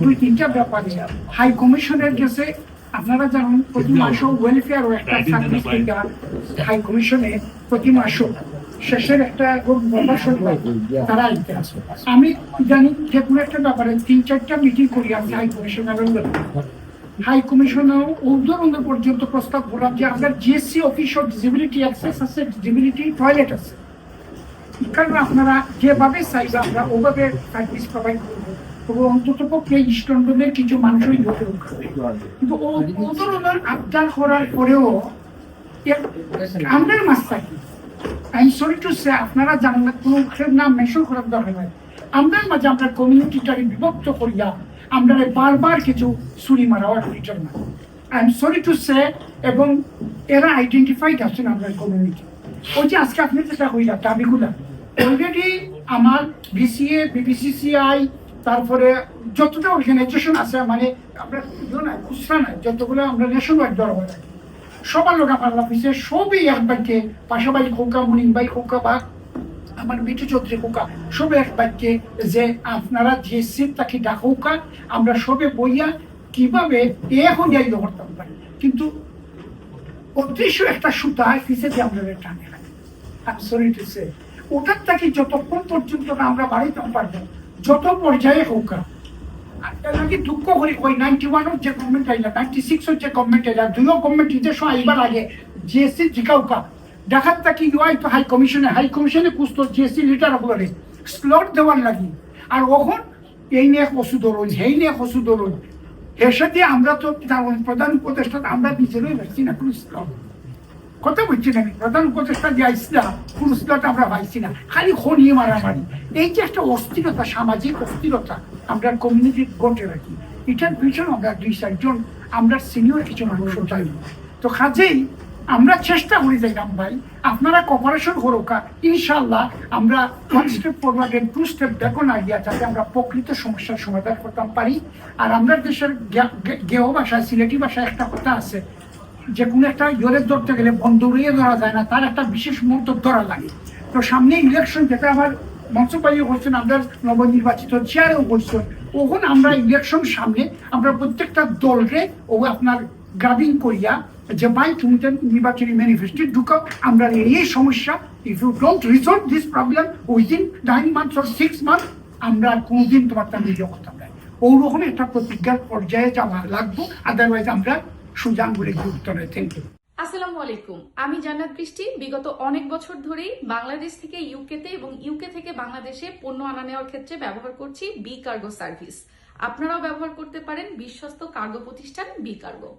দুই তিনটা ব্যাপারে হাই কমিশনের কাছে আপনারা জানেন প্রতি মাসে ওয়েলফেয়ার ও একটা সার্ভিস হাই কমিশনে প্রতি মাসে শেষের একটা তারা আইতে আছে। আমি জানি যে কোনো একটা ব্যাপারে 3-4টা মিটিং করি আমি হাই কমিশনারের হাই কমিশনার ঊর্ধ্বতন পর্যন্ত প্রস্তাব করলাম যে আমরা GSC office of disability access আছে, ডিসেবিলিটি টয়লেট আছে, কারণ আপনারা যেভাবে চাইবে আমরা ওভাবে সার্ভিস প্রোভাইড করবো এবং অন্তত পক্ষে ইস্টনের কিছু মানুষই ধরে কিন্তু ওদের আবদার করার পরেও আমরা মাছ থাকি। I am sorry to say আপনারা জানেন না, কোনো নাম মেনশন করার দরকার নাই। আমরা মাঝে আমরা কমিউনিটিটাকে বিভক্ত করিয়া আমরা বারবার কিছু ছুরি মারা রিটার না। I am sorry to say এবং এরা আইডেন্টিফাইড আছেন আমরা কমিউনিটি। ওই যে আজকে আপনি যেটা হইলা দাবিগুলা অলরেডি আমার বিসিএ বিবিসিসিআই তারপরে যতটা অর্গানাইজেশন আছে মানে আমরা খুচরা নাই যতগুলো আমরা ন্যাশনাল ওয়াইড ধরা হয় সবার লোক আমার অফিসে সবই এক বাক্যে পাশাপাশি খোকা মুনিন ভাই খোকা বা আমার মিঠু চৌধুরী খোকা সবে এক বাক্যে যে আপনারা যে সিট তাকে ডাকা আমরা সবে বইয়া কিভাবে এখন যাই করতাম পারি কিন্তু অদৃশ্য একটা সুতা ফিসে দিয়ে আমরা টানে রাখি। ওটার থেকে যতক্ষণ পর্যন্ত আমরা বাড়িতে পারবো যত পর্যায়ে হোক নাকি দুঃখ করি ওই 91 যে গভর্নমেন্ট আইলা 96 যে গভর্নমেন্ট আইলা দুইও গভর্নমেন্ট নিজস্ব আইবার আগে জিএসসি জিকাউকা দেখার থাকি ইউআই তো হাই কমিশনে কুস্ত জিএসসি লিটার বলে স্লট দেওয়ার লাগি আর ওখন এই নিয়ে কসু ধরুন সেই নিয়ে কসু ধরুন এর সাথে আমরা তো প্রধান উপদেষ্টা আমরা নিজেরই পাইছি না কোনো স্লট কথা বলছি না প্রধান উপদেষ্টা যে ইসলাম কোনো স্লট আমরা পাইছি না খালি খনিয়ে মারামারি এই যে একটা অস্থিরতা সামাজিক অস্থিরতা আমরা কমিউনিটি গড়ে রাখি এটার পিছনে আমরা 2-4 আমরা সিনিয়র কিছু মানুষ চাই তো কাজেই আমরা চেষ্টা করি যাইলাম ভাই আপনারা কপারেশন করোকা ইনশাল্লাহ আমরা 1 step forward 2 step bacon idea যাতে আমরা প্রকৃত সমস্যার সমাধান করতে পারি। আর আমরা দেশের গেও ভাষায় সিলেটি ভাষায় একটা কথা আছে যে কোনো একটা ইয়রের ধরতে গেলে বন্দরিয়ে ধরা যায় না, তার একটা বিশেষ মুহূর্ত ধরা লাগে। তো সামনে ইলেকশন যেটা আমার মঞ্চবাহী করছেন আমরা নবনির্বাচিত চেয়ারেও করছেন ওখানে আমরা ইলেকশন সামনে আমরা প্রত্যেকটা দলকে ও আপনার গ্রাবিং করিয়া যে ভাই তুমি নির্বাচনী ম্যানিফেস্টো ঢুকাও আমরা এই সমস্যা if you don't resolve this problem within 9 months or 6 months আমরা কোনোদিন তোমার তার নিজে করতাম না। ওরকম একটা প্রতিজ্ঞার পর্যায়ে যাওয়া লাগবো, আদারওয়াইজ আমরা সুজান বলে গুরুত্ব নেই। Thank you. আসসালামু আলাইকুম, আমি জান্নাত বৃষ্টি। বিগত অনেক বছর ধরেই বাংলাদেশ থেকে ইউকেতে এবং ইউকে থেকে বাংলাদেশে পণ্য আনা নেওয়ার ক্ষেত্রে ব্যবহার করছি বি কার্গো সার্ভিস। আপনারাও ব্যবহার করতে পারেন বিশ্বস্ত কার্গো প্রতিষ্ঠান বি কার্গো।